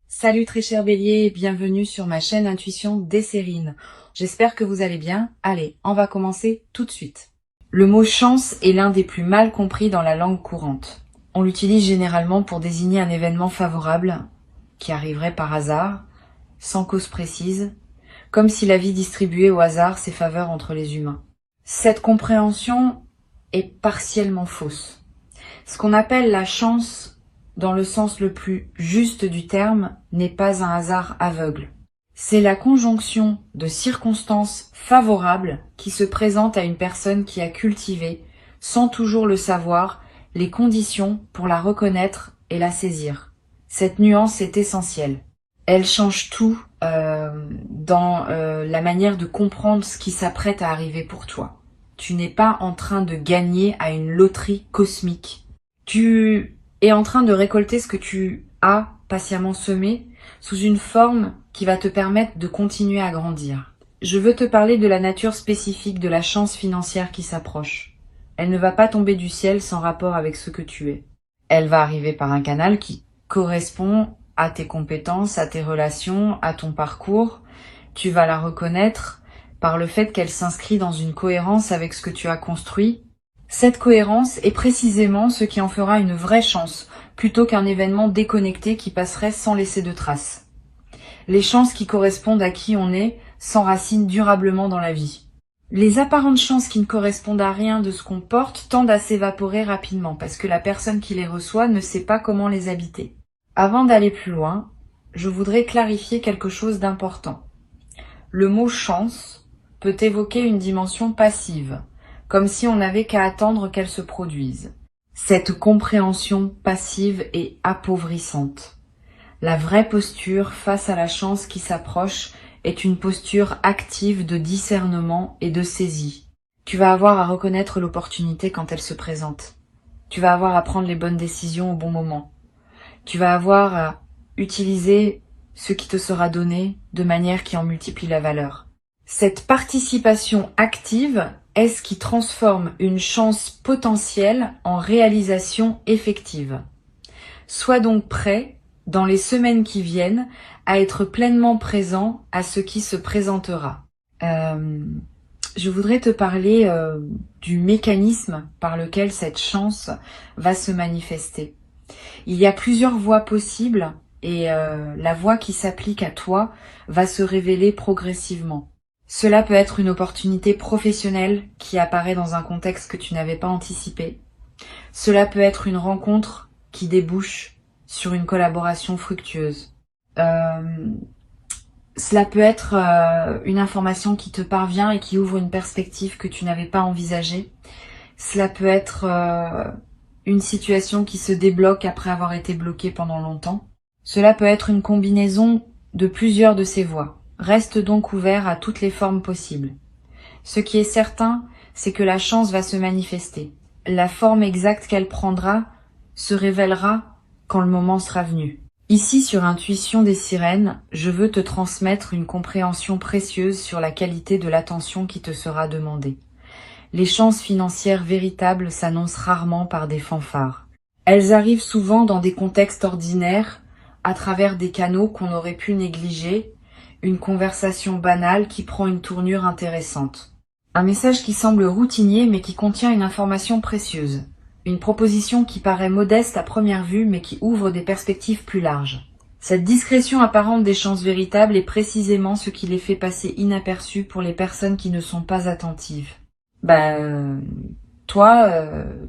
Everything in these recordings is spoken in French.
Salut très cher Bélier et bienvenue sur ma chaîne Intuition Desserine. J'espère que vous allez bien. Allez, on va commencer tout de suite. Le mot chance est l'un des plus mal compris dans la langue courante. On l'utilise généralement pour désigner un événement favorable qui arriverait par hasard, sans cause précise, comme si la vie distribuait au hasard ses faveurs entre les humains. Cette compréhension est partiellement fausse. Ce qu'on appelle la chance dans le sens le plus juste du terme, n'est pas un hasard aveugle. C'est la conjonction de circonstances favorables qui se présentent à une personne qui a cultivé, sans toujours le savoir, les conditions pour la reconnaître et la saisir. Cette nuance est essentielle. Elle change tout dans la manière de comprendre ce qui s'apprête à arriver pour toi. Tu n'es pas en train de gagner à une loterie cosmique. Tu es en train de récolter ce que tu as patiemment semé sous une forme qui va te permettre de continuer à grandir. Je veux te parler de la nature spécifique de la chance financière qui s'approche. Elle ne va pas tomber du ciel sans rapport avec ce que tu es. Elle va arriver par un canal qui correspond à tes compétences, à tes relations, à ton parcours. Tu vas la reconnaître par le fait qu'elle s'inscrit dans une cohérence avec ce que tu as construit. Cette cohérence est précisément ce qui en fera une vraie chance, plutôt qu'un événement déconnecté qui passerait sans laisser de traces. Les chances qui correspondent à qui on est s'enracinent durablement dans la vie. Les apparentes chances qui ne correspondent à rien de ce qu'on porte tendent à s'évaporer rapidement, parce que la personne qui les reçoit ne sait pas comment les habiter. Avant d'aller plus loin, je voudrais clarifier quelque chose d'important. Le mot chance peut évoquer une dimension passive, comme si on n'avait qu'à attendre qu'elle se produise. Cette compréhension passive est appauvrissante. La vraie posture face à la chance qui s'approche est une posture active de discernement et de saisie. Tu vas avoir à reconnaître l'opportunité quand elle se présente. Tu vas avoir à prendre les bonnes décisions au bon moment. Tu vas avoir à utiliser ce qui te sera donné de manière qui en multiplie la valeur. Cette participation active est ce qui transforme une chance potentielle en réalisation effective. Sois donc prêt, dans les semaines qui viennent, à être pleinement présent à ce qui se présentera. Je voudrais te parler du mécanisme par lequel cette chance va se manifester. Il y a plusieurs voies possibles et la voie qui s'applique à toi va se révéler progressivement. Cela peut être une opportunité professionnelle qui apparaît dans un contexte que tu n'avais pas anticipé. Cela peut être une rencontre qui débouche sur une collaboration fructueuse. Cela peut être une information qui te parvient et qui ouvre une perspective que tu n'avais pas envisagée. Cela peut être une situation qui se débloque après avoir été bloquée pendant longtemps. Cela peut être une combinaison de plusieurs de ces voies. Reste donc ouvert à toutes les formes possibles. Ce qui est certain, c'est que la chance va se manifester. La forme exacte qu'elle prendra se révélera quand le moment sera venu. Ici, sur Intuition des Sirènes, je veux te transmettre une compréhension précieuse sur la qualité de l'attention qui te sera demandée. Les chances financières véritables s'annoncent rarement par des fanfares. Elles arrivent souvent dans des contextes ordinaires, à travers des canaux qu'on aurait pu négliger, une conversation banale qui prend une tournure intéressante. Un message qui semble routinier mais qui contient une information précieuse. Une proposition qui paraît modeste à première vue mais qui ouvre des perspectives plus larges. Cette discrétion apparente des chances véritables est précisément ce qui les fait passer inaperçus pour les personnes qui ne sont pas attentives. Toi,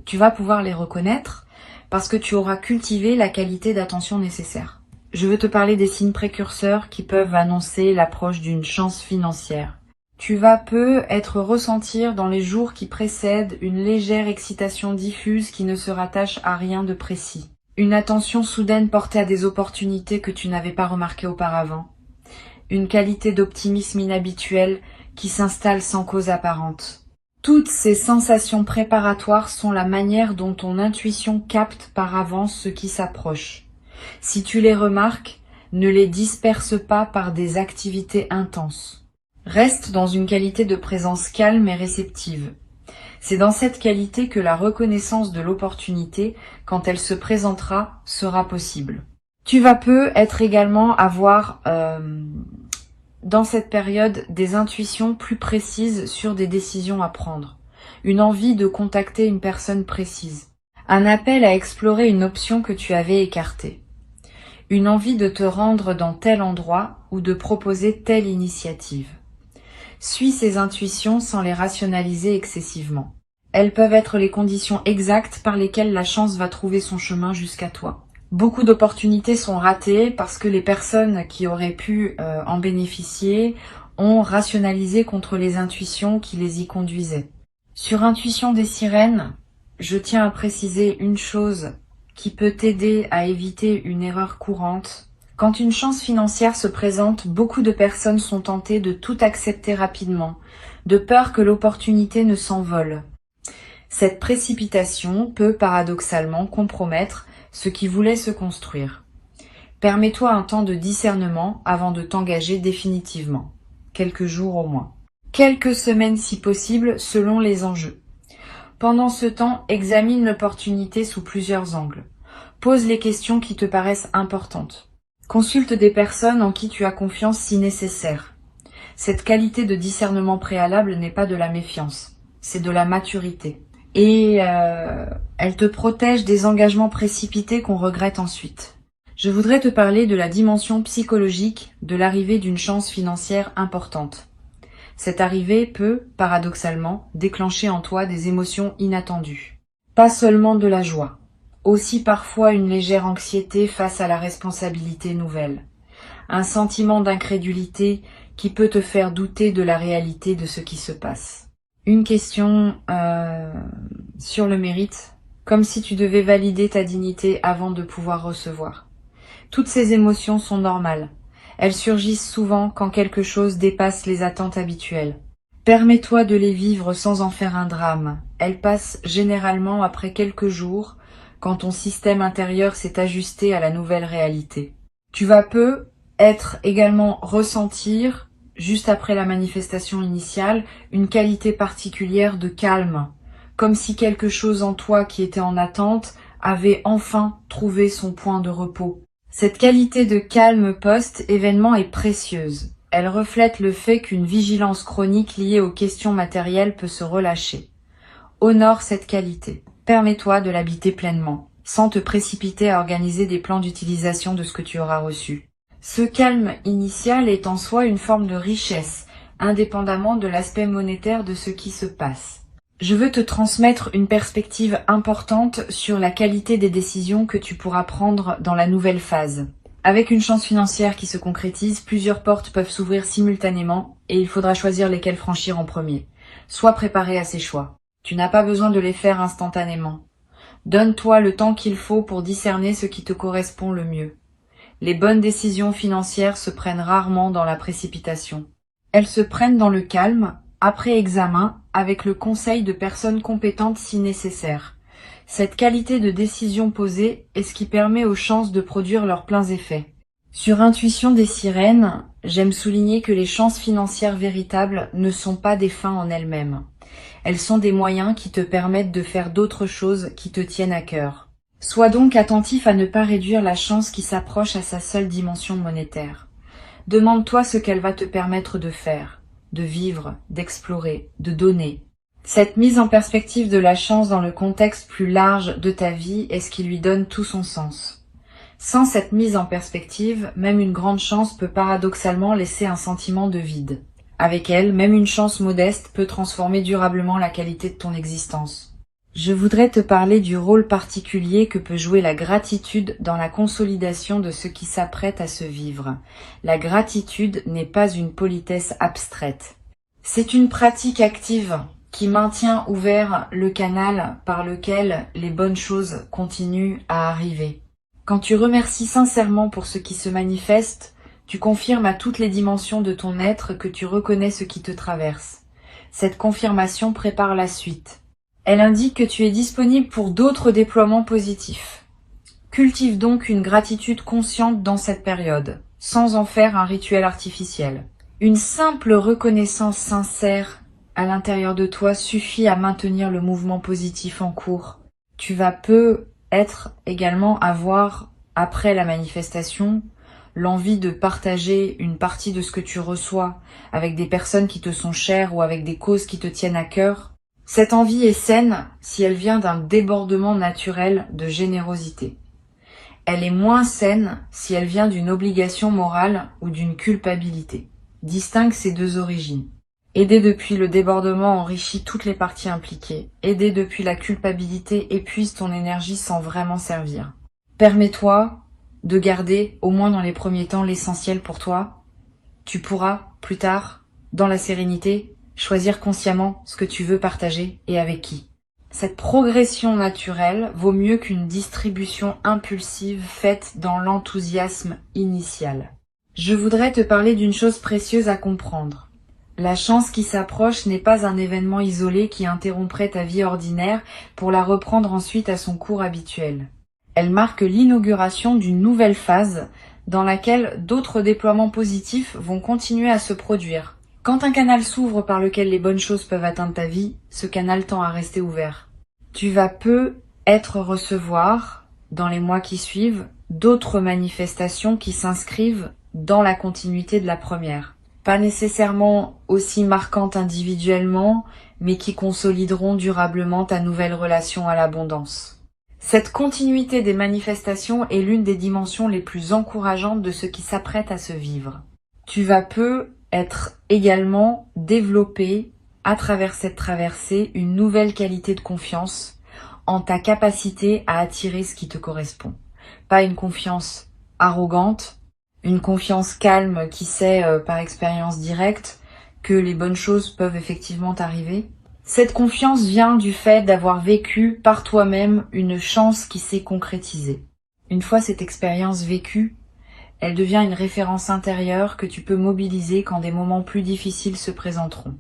tu vas pouvoir les reconnaître parce que tu auras cultivé la qualité d'attention nécessaire. Je veux te parler des signes précurseurs qui peuvent annoncer l'approche d'une chance financière. Tu vas être ressentir dans les jours qui précèdent une légère excitation diffuse qui ne se rattache à rien de précis. Une attention soudaine portée à des opportunités que tu n'avais pas remarquées auparavant. Une qualité d'optimisme inhabituelle qui s'installe sans cause apparente. Toutes ces sensations préparatoires sont la manière dont ton intuition capte par avance ce qui s'approche. Si tu les remarques, ne les disperse pas par des activités intenses. Reste dans une qualité de présence calme et réceptive. C'est dans cette qualité que la reconnaissance de l'opportunité, quand elle se présentera, sera possible. Tu vas peu être également avoir dans cette période des intuitions plus précises sur des décisions à prendre, une envie de contacter une personne précise, un appel à explorer une option que tu avais écartée, une envie de te rendre dans tel endroit ou de proposer telle initiative. Suis ces intuitions sans les rationaliser excessivement. Elles peuvent être les conditions exactes par lesquelles la chance va trouver son chemin jusqu'à toi. Beaucoup d'opportunités sont ratées parce que les personnes qui auraient pu en bénéficier ont rationalisé contre les intuitions qui les y conduisaient. Sur Intuition des sirènes, je tiens à préciser une chose qui peut t'aider à éviter une erreur courante. Quand une chance financière se présente, beaucoup de personnes sont tentées de tout accepter rapidement, de peur que l'opportunité ne s'envole. Cette précipitation peut paradoxalement compromettre ce qui voulait se construire. Permets-toi un temps de discernement avant de t'engager définitivement. Quelques jours au moins. Quelques semaines si possible selon les enjeux. Pendant ce temps, examine l'opportunité sous plusieurs angles. Pose les questions qui te paraissent importantes. Consulte des personnes en qui tu as confiance si nécessaire. Cette qualité de discernement préalable n'est pas de la méfiance, c'est de la maturité. Et elle te protège des engagements précipités qu'on regrette ensuite. Je voudrais te parler de la dimension psychologique de l'arrivée d'une chance financière importante. Cette arrivée peut, paradoxalement, déclencher en toi des émotions inattendues. Pas seulement de la joie, aussi parfois une légère anxiété face à la responsabilité nouvelle. Un sentiment d'incrédulité qui peut te faire douter de la réalité de ce qui se passe. Une question sur le mérite, comme si tu devais valider ta dignité avant de pouvoir recevoir. Toutes ces émotions sont normales. Elles surgissent souvent quand quelque chose dépasse les attentes habituelles. Permets-toi de les vivre sans en faire un drame. Elles passent généralement après quelques jours, quand ton système intérieur s'est ajusté à la nouvelle réalité. Tu vas peu être également ressentir, juste après la manifestation initiale, une qualité particulière de calme, comme si quelque chose en toi qui était en attente avait enfin trouvé son point de repos. Cette qualité de calme post-événement est précieuse. Elle reflète le fait qu'une vigilance chronique liée aux questions matérielles peut se relâcher. Honore cette qualité. Permets-toi de l'habiter pleinement, sans te précipiter à organiser des plans d'utilisation de ce que tu auras reçu. Ce calme initial est en soi une forme de richesse, indépendamment de l'aspect monétaire de ce qui se passe. Je veux te transmettre une perspective importante sur la qualité des décisions que tu pourras prendre dans la nouvelle phase. Avec une chance financière qui se concrétise, plusieurs portes peuvent s'ouvrir simultanément et il faudra choisir lesquelles franchir en premier. Sois préparé à ces choix. Tu n'as pas besoin de les faire instantanément. Donne-toi le temps qu'il faut pour discerner ce qui te correspond le mieux. Les bonnes décisions financières se prennent rarement dans la précipitation. Elles se prennent dans le calme, après examen, avec le conseil de personnes compétentes si nécessaire. Cette qualité de décision posée est ce qui permet aux chances de produire leurs pleins effets. Sur Intuition des sirènes, j'aime souligner que les chances financières véritables ne sont pas des fins en elles-mêmes. Elles sont des moyens qui te permettent de faire d'autres choses qui te tiennent à cœur. Sois donc attentif à ne pas réduire la chance qui s'approche à sa seule dimension monétaire. Demande-toi ce qu'elle va te permettre de faire, de vivre, d'explorer, de donner. Cette mise en perspective de la chance dans le contexte plus large de ta vie est ce qui lui donne tout son sens. Sans cette mise en perspective, même une grande chance peut paradoxalement laisser un sentiment de vide. Avec elle, même une chance modeste peut transformer durablement la qualité de ton existence. Je voudrais te parler du rôle particulier que peut jouer la gratitude dans la consolidation de ce qui s'apprête à se vivre. La gratitude n'est pas une politesse abstraite. C'est une pratique active qui maintient ouvert le canal par lequel les bonnes choses continuent à arriver. Quand tu remercies sincèrement pour ce qui se manifeste, tu confirmes à toutes les dimensions de ton être que tu reconnais ce qui te traverse. Cette confirmation prépare la suite. Elle indique que tu es disponible pour d'autres déploiements positifs. Cultive donc une gratitude consciente dans cette période, sans en faire un rituel artificiel. Une simple reconnaissance sincère à l'intérieur de toi suffit à maintenir le mouvement positif en cours. Tu vas peut-être également avoir après la manifestation, l'envie de partager une partie de ce que tu reçois avec des personnes qui te sont chères ou avec des causes qui te tiennent à cœur, cette envie est saine si elle vient d'un débordement naturel de générosité. Elle est moins saine si elle vient d'une obligation morale ou d'une culpabilité. Distingue ces deux origines. Aider depuis le débordement enrichit toutes les parties impliquées. Aider depuis la culpabilité épuise ton énergie sans vraiment servir. Permets-toi de garder, au moins dans les premiers temps, l'essentiel pour toi. Tu pourras, plus tard, dans la sérénité, choisir consciemment ce que tu veux partager et avec qui. Cette progression naturelle vaut mieux qu'une distribution impulsive faite dans l'enthousiasme initial. Je voudrais te parler d'une chose précieuse à comprendre. La chance qui s'approche n'est pas un événement isolé qui interromprait ta vie ordinaire pour la reprendre ensuite à son cours habituel. Elle marque l'inauguration d'une nouvelle phase dans laquelle d'autres déploiements positifs vont continuer à se produire. Quand un canal s'ouvre par lequel les bonnes choses peuvent atteindre ta vie, ce canal tend à rester ouvert. Tu vas recevoir, dans les mois qui suivent, d'autres manifestations qui s'inscrivent dans la continuité de la première. Pas nécessairement aussi marquantes individuellement, mais qui consolideront durablement ta nouvelle relation à l'abondance. Cette continuité des manifestations est l'une des dimensions les plus encourageantes de ce qui s'apprête à se vivre. Tu vas être également développé à travers cette traversée une nouvelle qualité de confiance en ta capacité à attirer ce qui te correspond. Pas une confiance arrogante, une confiance calme qui sait par expérience directe que les bonnes choses peuvent effectivement t'arriver. Cette confiance vient du fait d'avoir vécu par toi-même une chance qui s'est concrétisée. Une fois cette expérience vécue, elle devient une référence intérieure que tu peux mobiliser quand des moments plus difficiles se présenteront.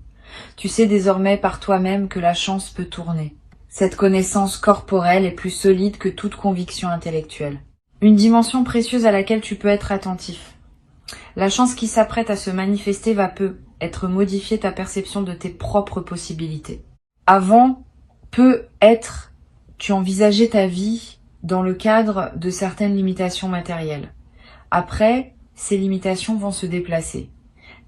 Tu sais désormais par toi-même que la chance peut tourner. Cette connaissance corporelle est plus solide que toute conviction intellectuelle. Une dimension précieuse à laquelle tu peux être attentif. La chance qui s'apprête à se manifester être modifier ta perception de tes propres possibilités. Avant, tu envisageais ta vie dans le cadre de certaines limitations matérielles. Après, ces limitations vont se déplacer.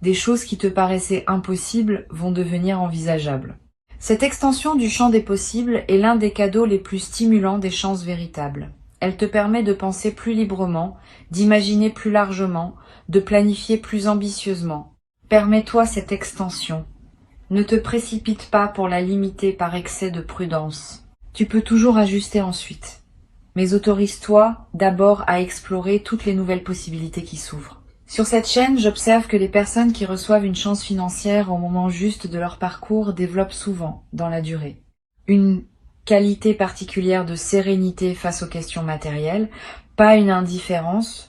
Des choses qui te paraissaient impossibles vont devenir envisageables. Cette extension du champ des possibles est l'un des cadeaux les plus stimulants des chances véritables. Elle te permet de penser plus librement, d'imaginer plus largement, de planifier plus ambitieusement. Permets-toi cette extension. Ne te précipite pas pour la limiter par excès de prudence. Tu peux toujours ajuster ensuite. Mais autorise-toi d'abord à explorer toutes les nouvelles possibilités qui s'ouvrent. Sur cette chaîne, j'observe que les personnes qui reçoivent une chance financière au moment juste de leur parcours développent souvent, dans la durée, une qualité particulière de sérénité face aux questions matérielles, pas une indifférence,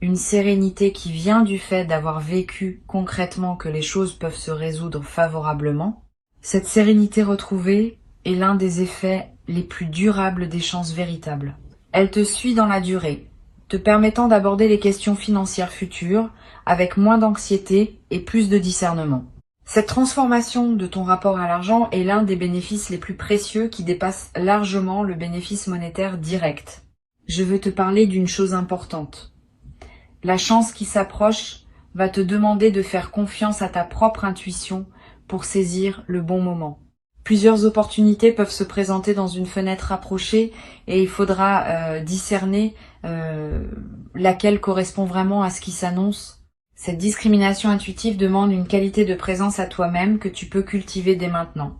une sérénité qui vient du fait d'avoir vécu concrètement que les choses peuvent se résoudre favorablement. Cette sérénité retrouvée est l'un des effets les plus durables des chances véritables. Elle te suit dans la durée, te permettant d'aborder les questions financières futures avec moins d'anxiété et plus de discernement. Cette transformation de ton rapport à l'argent est l'un des bénéfices les plus précieux qui dépasse largement le bénéfice monétaire direct. Je veux te parler d'une chose importante. La chance qui s'approche va te demander de faire confiance à ta propre intuition pour saisir le bon moment. Plusieurs opportunités peuvent se présenter dans une fenêtre rapprochée et il faudra discerner laquelle correspond vraiment à ce qui s'annonce. Cette discrimination intuitive demande une qualité de présence à toi-même que tu peux cultiver dès maintenant.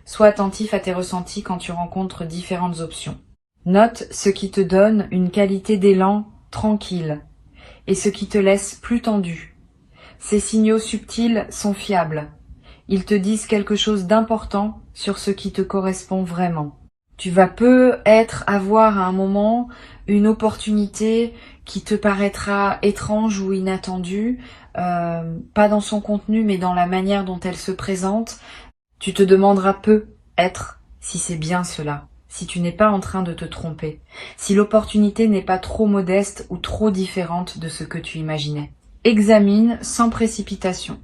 Sois attentif à tes ressentis quand tu rencontres différentes options. Note ce qui te donne une qualité d'élan tranquille et ce qui te laisse plus tendu. Ces signaux subtils sont fiables. Ils te disent quelque chose d'important sur ce qui te correspond vraiment. Tu vas avoir à un moment une opportunité qui te paraîtra étrange ou inattendue, pas dans son contenu mais dans la manière dont elle se présente. Tu te demanderas si c'est bien cela, si tu n'es pas en train de te tromper, si l'opportunité n'est pas trop modeste ou trop différente de ce que tu imaginais. Examine sans précipitation,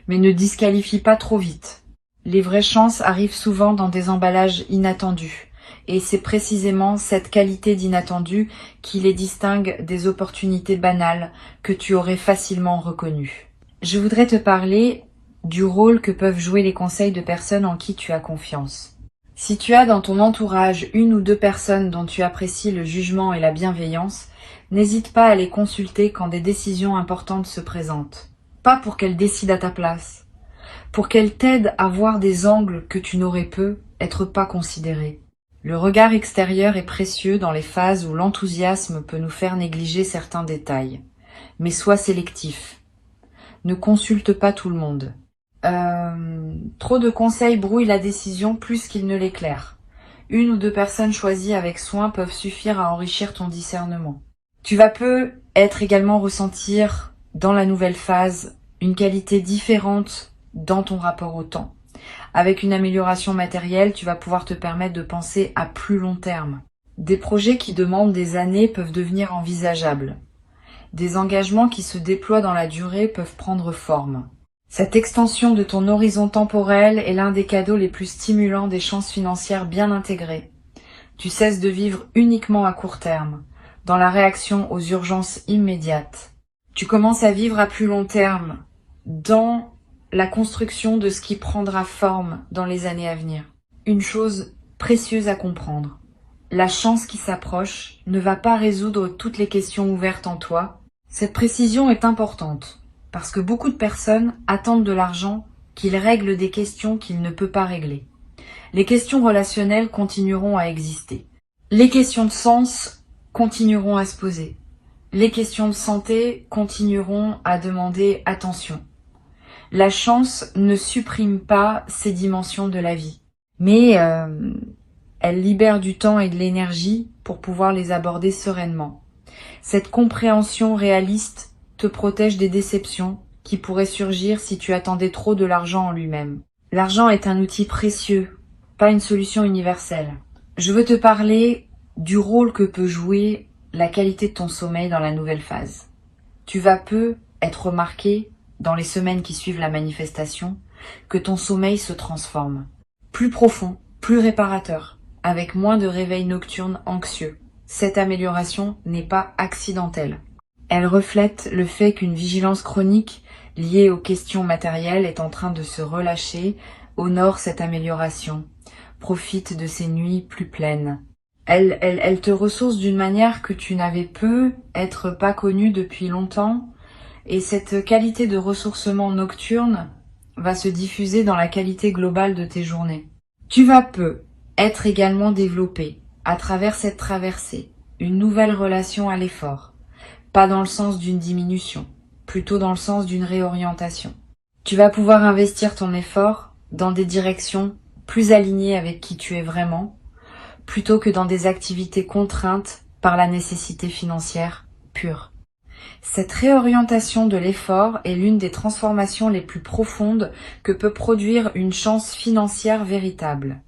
mais ne disqualifie pas trop vite. Les vraies chances arrivent souvent dans des emballages inattendus Et c'est précisément cette qualité d'inattendu qui les distingue des opportunités banales que tu aurais facilement reconnues. Je voudrais te parler du rôle que peuvent jouer les conseils de personnes en qui tu as confiance. Si tu as dans ton entourage une ou deux personnes dont tu apprécies le jugement et la bienveillance, n'hésite pas à les consulter quand des décisions importantes se présentent. Pas pour qu'elles décident à ta place, pour qu'elles t'aident à voir des angles que tu n'aurais pu être pas considérés. Le regard extérieur est précieux dans les phases où l'enthousiasme peut nous faire négliger certains détails. Mais sois sélectif. Ne consulte pas tout le monde. Trop de conseils brouillent la décision plus qu'ils ne l'éclairent. Une ou deux personnes choisies avec soin peuvent suffire à enrichir ton discernement. Tu vas peut-être également ressentir dans la nouvelle phase une qualité différente dans ton rapport au temps. Avec une amélioration matérielle, tu vas pouvoir te permettre de penser à plus long terme. Des projets qui demandent des années peuvent devenir envisageables. Des engagements qui se déploient dans la durée peuvent prendre forme. Cette extension de ton horizon temporel est l'un des cadeaux les plus stimulants des chances financières bien intégrées. Tu cesses de vivre uniquement à court terme, dans la réaction aux urgences immédiates. Tu commences à vivre à plus long terme, dans la construction de ce qui prendra forme dans les années à venir. Une chose précieuse à comprendre. La chance qui s'approche ne va pas résoudre toutes les questions ouvertes en toi. Cette précision est importante, parce que beaucoup de personnes attendent de l'argent qu'il règle des questions qu'il ne peut pas régler. Les questions relationnelles continueront à exister. Les questions de sens continueront à se poser. Les questions de santé continueront à demander attention. La chance ne supprime pas ces dimensions de la vie, mais elle libère du temps et de l'énergie pour pouvoir les aborder sereinement. Cette compréhension réaliste te protège des déceptions qui pourraient surgir si tu attendais trop de l'argent en lui-même. L'argent est un outil précieux, pas une solution universelle. Je veux te parler du rôle que peut jouer la qualité de ton sommeil dans la nouvelle phase. Tu vas être remarqué dans les semaines qui suivent la manifestation que ton sommeil se transforme. Plus profond, plus réparateur, avec moins de réveils nocturnes anxieux. Cette amélioration n'est pas accidentelle. Elle reflète le fait qu'une vigilance chronique liée aux questions matérielles est en train de se relâcher, honore cette amélioration, profite de ces nuits plus pleines. Elle te ressource d'une manière que tu n'avais peut-être pas connue depuis longtemps, et cette qualité de ressourcement nocturne va se diffuser dans la qualité globale de tes journées. Tu vas être également développé, à travers cette traversée, une nouvelle relation à l'effort. Pas dans le sens d'une diminution, plutôt dans le sens d'une réorientation. Tu vas pouvoir investir ton effort dans des directions plus alignées avec qui tu es vraiment, plutôt que dans des activités contraintes par la nécessité financière pure. Cette réorientation de l'effort est l'une des transformations les plus profondes que peut produire une chance financière véritable.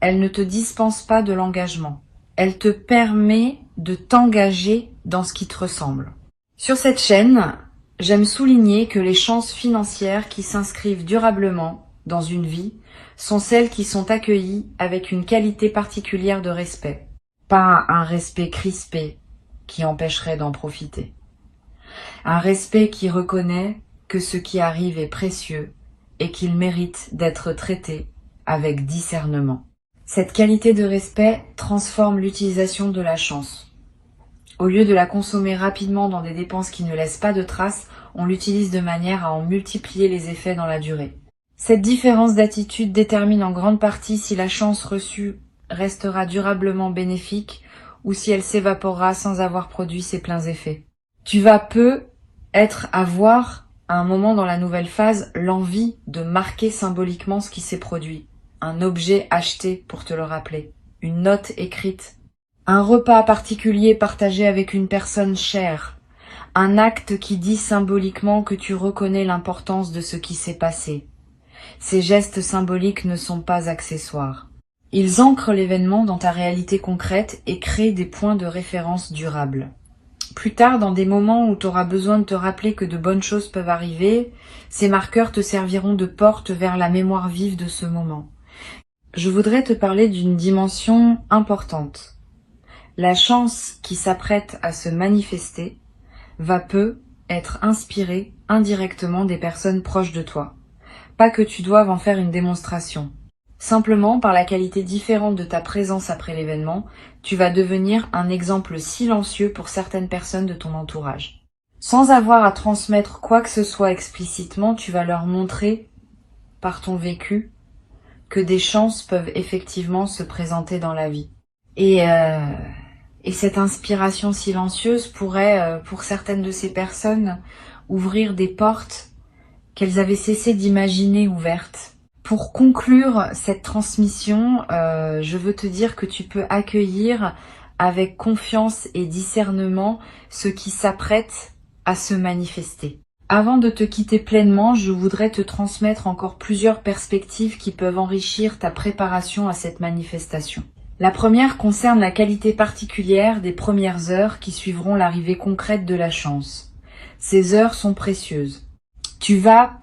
Elle ne te dispense pas de l'engagement. Elle te permet de t'engager dans ce qui te ressemble. Sur cette chaîne, j'aime souligner que les chances financières qui s'inscrivent durablement dans une vie sont celles qui sont accueillies avec une qualité particulière de respect. Pas un respect crispé qui empêcherait d'en profiter. Un respect qui reconnaît que ce qui arrive est précieux et qu'il mérite d'être traité avec discernement. Cette qualité de respect transforme l'utilisation de la chance. Au lieu de la consommer rapidement dans des dépenses qui ne laissent pas de traces, on l'utilise de manière à en multiplier les effets dans la durée. Cette différence d'attitude détermine en grande partie si la chance reçue restera durablement bénéfique ou si elle s'évaporera sans avoir produit ses pleins effets. Tu vas avoir à un moment dans la nouvelle phase l'envie de marquer symboliquement ce qui s'est produit. Un objet acheté pour te le rappeler, une note écrite, un repas particulier partagé avec une personne chère, un acte qui dit symboliquement que tu reconnais l'importance de ce qui s'est passé. Ces gestes symboliques ne sont pas accessoires. Ils ancrent l'événement dans ta réalité concrète et créent des points de référence durables. Plus tard, dans des moments où tu auras besoin de te rappeler que de bonnes choses peuvent arriver, ces marqueurs te serviront de porte vers la mémoire vive de ce moment. Je voudrais te parler d'une dimension importante. La chance qui s'apprête à se manifester va peu être inspirée indirectement des personnes proches de toi. Pas que tu doives en faire une démonstration. Simplement, par la qualité différente de ta présence après l'événement, tu vas devenir un exemple silencieux pour certaines personnes de ton entourage. Sans avoir à transmettre quoi que ce soit explicitement, tu vas leur montrer, par ton vécu, que des chances peuvent effectivement se présenter dans la vie. Et cette inspiration silencieuse pourrait, pour certaines de ces personnes, ouvrir des portes qu'elles avaient cessé d'imaginer ouvertes. Pour conclure cette transmission, je veux te dire que tu peux accueillir avec confiance et discernement ce qui s'apprête à se manifester. Avant de te quitter pleinement, je voudrais te transmettre encore plusieurs perspectives qui peuvent enrichir ta préparation à cette manifestation. La première concerne la qualité particulière des premières heures qui suivront l'arrivée concrète de la chance. Ces heures sont précieuses. Tu vas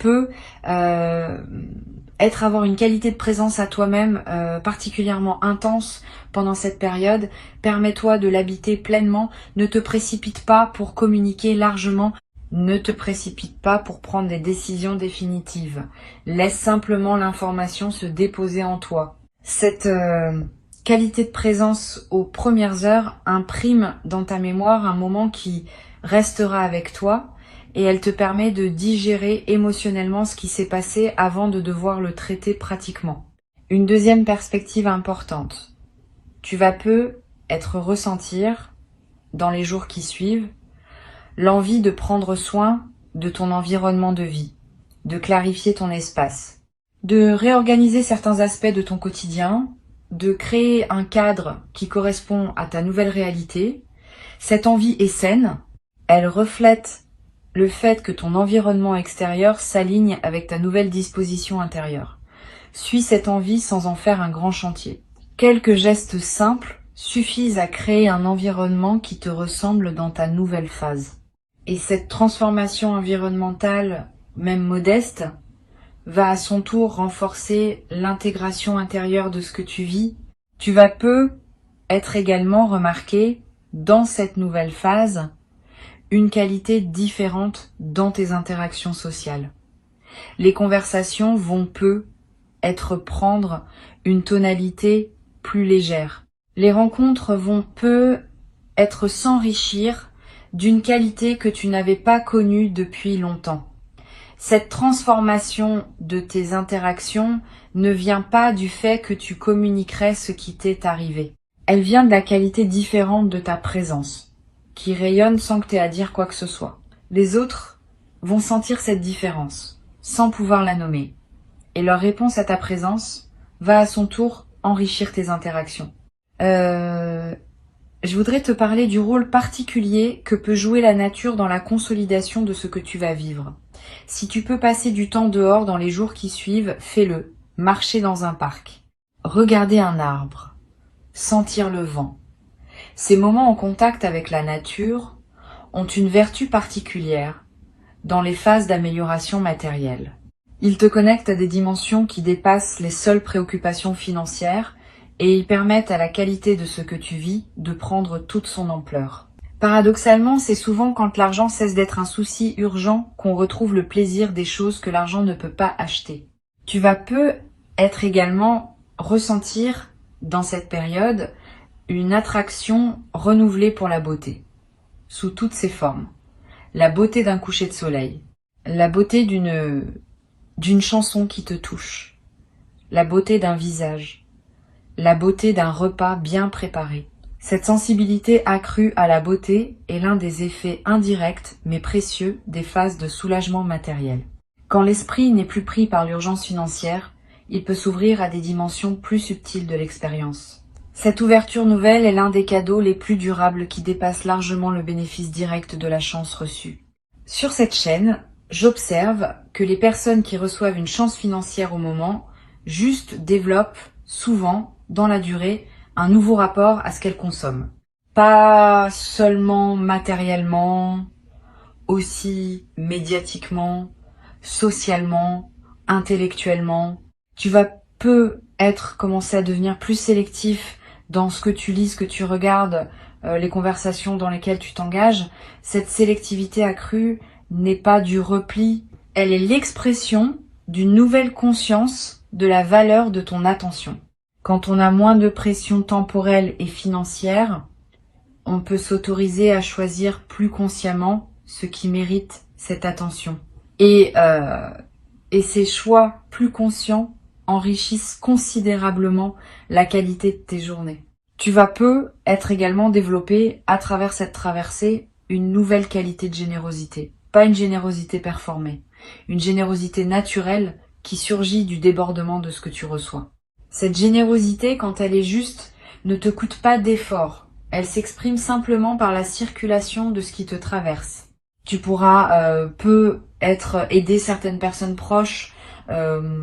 avoir une qualité de présence à toi-même particulièrement intense pendant cette période. Permets-toi de l'habiter pleinement. Ne te précipite pas pour communiquer largement. Ne te précipite pas pour prendre des décisions définitives. Laisse simplement l'information se déposer en toi. Cette qualité de présence aux premières heures imprime dans ta mémoire un moment qui restera avec toi et elle te permet de digérer émotionnellement ce qui s'est passé avant de devoir le traiter pratiquement. Une deuxième perspective importante. Tu vas ressentir, dans les jours qui suivent, l'envie de prendre soin de ton environnement de vie, de clarifier ton espace, de réorganiser certains aspects de ton quotidien, de créer un cadre qui correspond à ta nouvelle réalité. Cette envie est saine, elle reflète le fait que ton environnement extérieur s'aligne avec ta nouvelle disposition intérieure. Suis cette envie sans en faire un grand chantier. Quelques gestes simples suffisent à créer un environnement qui te ressemble dans ta nouvelle phase. Et cette transformation environnementale, même modeste, va à son tour renforcer l'intégration intérieure de ce que tu vis. Tu vas être également remarqué dans cette nouvelle phase une qualité différente dans tes interactions sociales. Les conversations vont prendre une tonalité plus légère. Les rencontres vont s'enrichir d'une qualité que tu n'avais pas connue depuis longtemps. Cette transformation de tes interactions ne vient pas du fait que tu communiquerais ce qui t'est arrivé. Elle vient de la qualité différente de ta présence, qui rayonne sans que tu aies à dire quoi que ce soit. Les autres vont sentir cette différence, sans pouvoir la nommer. Et leur réponse à ta présence va à son tour enrichir tes interactions. Je voudrais te parler du rôle particulier que peut jouer la nature dans la consolidation de ce que tu vas vivre. Si tu peux passer du temps dehors dans les jours qui suivent, fais-le. Marcher dans un parc, regarder un arbre, sentir le vent. Ces moments en contact avec la nature ont une vertu particulière dans les phases d'amélioration matérielle. Ils te connectent à des dimensions qui dépassent les seules préoccupations financières et ils permettent à la qualité de ce que tu vis de prendre toute son ampleur. Paradoxalement, c'est souvent quand l'argent cesse d'être un souci urgent qu'on retrouve le plaisir des choses que l'argent ne peut pas acheter. Tu vas également ressentir dans cette période une attraction renouvelée pour la beauté, sous toutes ses formes. La beauté d'un coucher de soleil, la beauté d'une chanson qui te touche, la beauté d'un visage, la beauté d'un repas bien préparé. Cette sensibilité accrue à la beauté est l'un des effets indirects mais précieux des phases de soulagement matériel. Quand l'esprit n'est plus pris par l'urgence financière, il peut s'ouvrir à des dimensions plus subtiles de l'expérience. Cette ouverture nouvelle est l'un des cadeaux les plus durables qui dépasse largement le bénéfice direct de la chance reçue. Sur cette chaîne, j'observe que les personnes qui reçoivent une chance financière au moment, juste développent souvent, dans la durée, un nouveau rapport à ce qu'elles consomment. Pas seulement matériellement, aussi médiatiquement, socialement, intellectuellement. Tu vas peux être commencé à devenir plus sélectif dans ce que tu lis, ce que tu regardes, les conversations dans lesquelles tu t'engages. Cette sélectivité accrue n'est pas du repli, elle est l'expression d'une nouvelle conscience de la valeur de ton attention. Quand on a moins de pression temporelle et financière, on peut s'autoriser à choisir plus consciemment ce qui mérite cette attention. Et ces choix plus conscients enrichissent considérablement la qualité de tes journées. Tu vas être également développé à travers cette traversée une nouvelle qualité de générosité. Pas une générosité performée, une générosité naturelle qui surgit du débordement de ce que tu reçois. Cette générosité, quand elle est juste, ne te coûte pas d'effort. Elle s'exprime simplement par la circulation de ce qui te traverse. Tu pourras aider certaines personnes proches,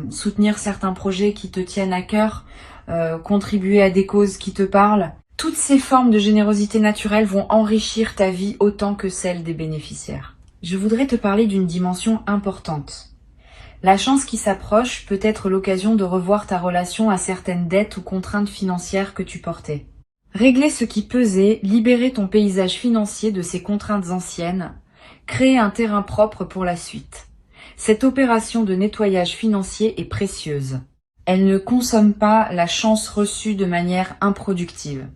soutenir certains projets qui te tiennent à cœur, contribuer à des causes qui te parlent. Toutes ces formes de générosité naturelle vont enrichir ta vie autant que celle des bénéficiaires. Je voudrais te parler d'une dimension importante. La chance qui s'approche peut être l'occasion de revoir ta relation à certaines dettes ou contraintes financières que tu portais. Régler ce qui pesait, libérer ton paysage financier de ces contraintes anciennes, créer un terrain propre pour la suite. Cette opération de nettoyage financier est précieuse. Elle ne consomme pas la chance reçue de manière improductive.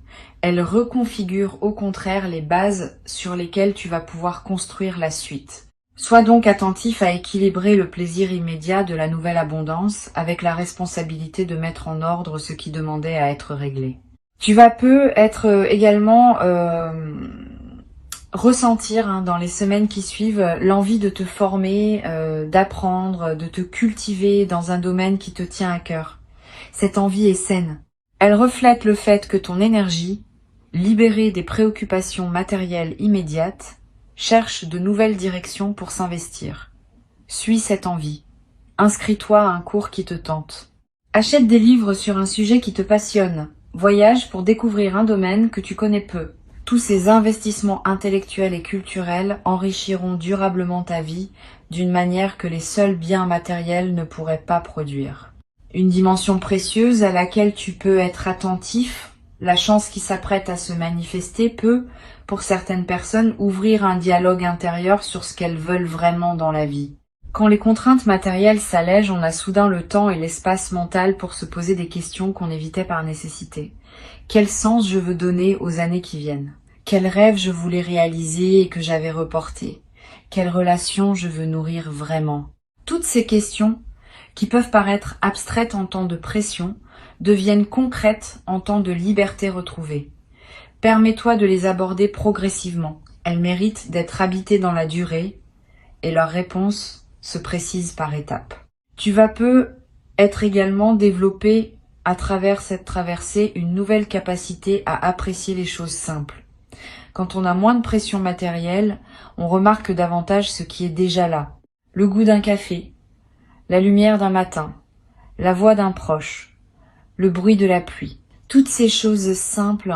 Elle reconfigure au contraire les bases sur lesquelles tu vas pouvoir construire la suite. Sois donc attentif à équilibrer le plaisir immédiat de la nouvelle abondance avec la responsabilité de mettre en ordre ce qui demandait à être réglé. Tu vas être également ressentir dans les semaines qui suivent l'envie de te former, d'apprendre, de te cultiver dans un domaine qui te tient à cœur. Cette envie est saine. Elle reflète le fait que ton énergie, libérée des préoccupations matérielles immédiates, cherche de nouvelles directions pour s'investir. Suis cette envie. Inscris-toi à un cours qui te tente. Achète des livres sur un sujet qui te passionne. Voyage pour découvrir un domaine que tu connais peu. Tous ces investissements intellectuels et culturels enrichiront durablement ta vie d'une manière que les seuls biens matériels ne pourraient pas produire. Une dimension précieuse à laquelle tu peux être attentif, la chance qui s'apprête à se manifester peut, pour certaines personnes, ouvrir un dialogue intérieur sur ce qu'elles veulent vraiment dans la vie. Quand les contraintes matérielles s'allègent, on a soudain le temps et l'espace mental pour se poser des questions qu'on évitait par nécessité. Quel sens je veux donner aux années qui viennent? Quel rêve je voulais réaliser et que j'avais reporté? Quelle relation je veux nourrir vraiment? Toutes ces questions, qui peuvent paraître abstraites en temps de pression, deviennent concrètes en temps de liberté retrouvée. Permets-toi de les aborder progressivement. Elles méritent d'être habitées dans la durée et leurs réponses se précisent par étapes. Tu vas être également développé à travers cette traversée une nouvelle capacité à apprécier les choses simples. Quand on a moins de pression matérielle, on remarque davantage ce qui est déjà là. Le goût d'un café, la lumière d'un matin, la voix d'un proche, le bruit de la pluie. Toutes ces choses simples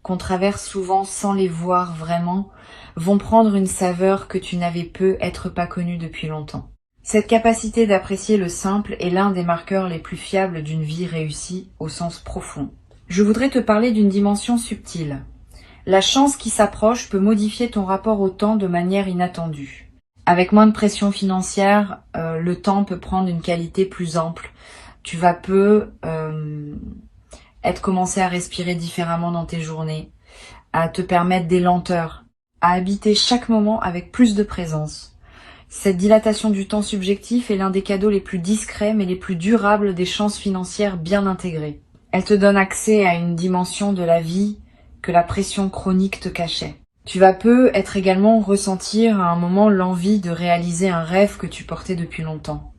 qu'on traverse souvent sans les voir vraiment vont prendre une saveur que tu n'avais peut-être pas connue depuis longtemps. Cette capacité d'apprécier le simple est l'un des marqueurs les plus fiables d'une vie réussie au sens profond. Je voudrais te parler d'une dimension subtile. La chance qui s'approche peut modifier ton rapport au temps de manière inattendue. Avec moins de pression financière, le temps peut prendre une qualité plus ample. Tu vas être commencé à respirer différemment dans tes journées, à te permettre des lenteurs, à habiter chaque moment avec plus de présence. Cette dilatation du temps subjectif est l'un des cadeaux les plus discrets mais les plus durables des chances financières bien intégrées. Elle te donne accès à une dimension de la vie que la pression chronique te cachait. Tu vas être également ressentir à un moment l'envie de réaliser un rêve que tu portais depuis longtemps,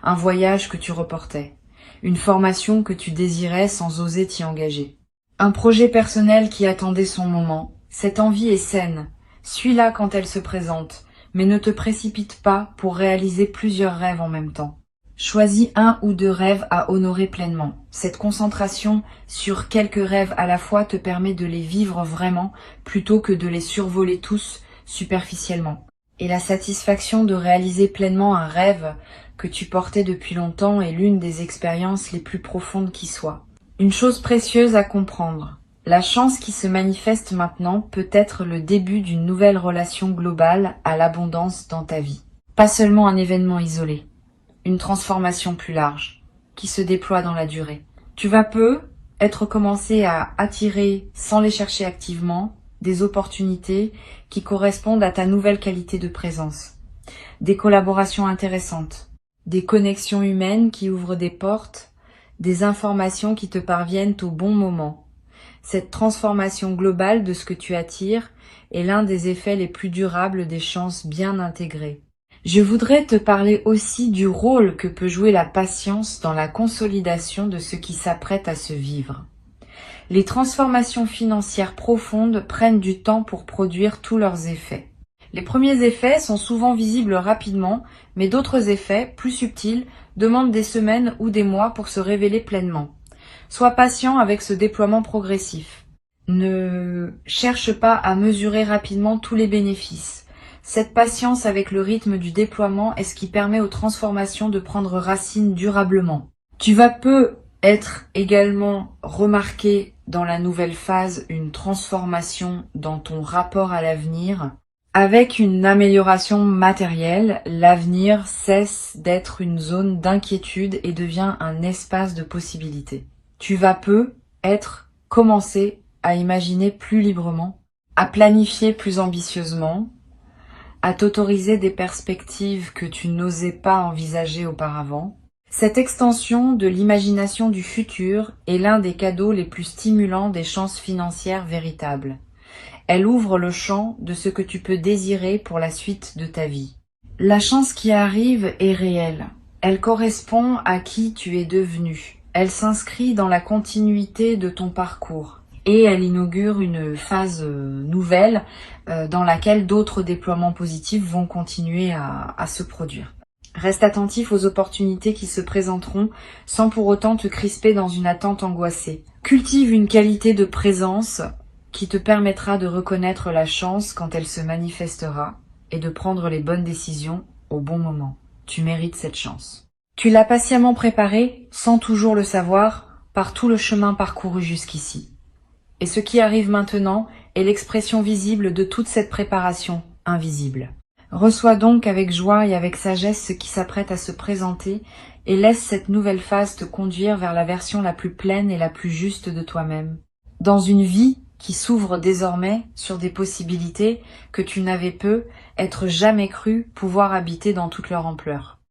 un voyage que tu reportais, une formation que tu désirais sans oser t'y engager, un projet personnel qui attendait son moment. Cette envie est saine, suis-la quand elle se présente, mais ne te précipite pas pour réaliser plusieurs rêves en même temps. Choisis 1 ou 2 rêves à honorer pleinement. Cette concentration sur quelques rêves à la fois te permet de les vivre vraiment plutôt que de les survoler tous superficiellement. Et la satisfaction de réaliser pleinement un rêve que tu portais depuis longtemps est l'une des expériences les plus profondes qui soient. Une chose précieuse à comprendre. La chance qui se manifeste maintenant peut être le début d'une nouvelle relation globale à l'abondance dans ta vie. Pas seulement un événement isolé, une transformation plus large, qui se déploie dans la durée. Tu vas être commencé à attirer, sans les chercher activement, des opportunités qui correspondent à ta nouvelle qualité de présence. Des collaborations intéressantes, des connexions humaines qui ouvrent des portes, des informations qui te parviennent au bon moment. Cette transformation globale de ce que tu attires est l'un des effets les plus durables des chances bien intégrées. Je voudrais te parler aussi du rôle que peut jouer la patience dans la consolidation de ce qui s'apprête à se vivre. Les transformations financières profondes prennent du temps pour produire tous leurs effets. Les premiers effets sont souvent visibles rapidement, mais d'autres effets, plus subtils, demandent des semaines ou des mois pour se révéler pleinement. Sois patient avec ce déploiement progressif. Ne cherche pas à mesurer rapidement tous les bénéfices. Cette patience avec le rythme du déploiement est ce qui permet aux transformations de prendre racine durablement. Tu vas être également remarqué dans la nouvelle phase une transformation dans ton rapport à l'avenir. Avec une amélioration matérielle, l'avenir cesse d'être une zone d'inquiétude et devient un espace de possibilités. Tu vas commencer à imaginer plus librement, à planifier plus ambitieusement, à t'autoriser des perspectives que tu n'osais pas envisager auparavant. Cette extension de l'imagination du futur est l'un des cadeaux les plus stimulants des chances financières véritables. Elle ouvre le champ de ce que tu peux désirer pour la suite de ta vie. La chance qui arrive est réelle. Elle correspond à qui tu es devenu. Elle s'inscrit dans la continuité de ton parcours. Et elle inaugure une phase nouvelle dans laquelle d'autres déploiements positifs vont continuer à se produire. Reste attentif aux opportunités qui se présenteront sans pour autant te crisper dans une attente angoissée. Cultive une qualité de présence qui te permettra de reconnaître la chance quand elle se manifestera et de prendre les bonnes décisions au bon moment. Tu mérites cette chance. Tu l'as patiemment préparée, sans toujours le savoir, par tout le chemin parcouru jusqu'ici. Et ce qui arrive maintenant est l'expression visible de toute cette préparation invisible. Reçois donc avec joie et avec sagesse ce qui s'apprête à se présenter et laisse cette nouvelle phase te conduire vers la version la plus pleine et la plus juste de toi-même. Dans une vie qui s'ouvre désormais sur des possibilités que tu n'avais être jamais cru pouvoir habiter dans toute leur ampleur.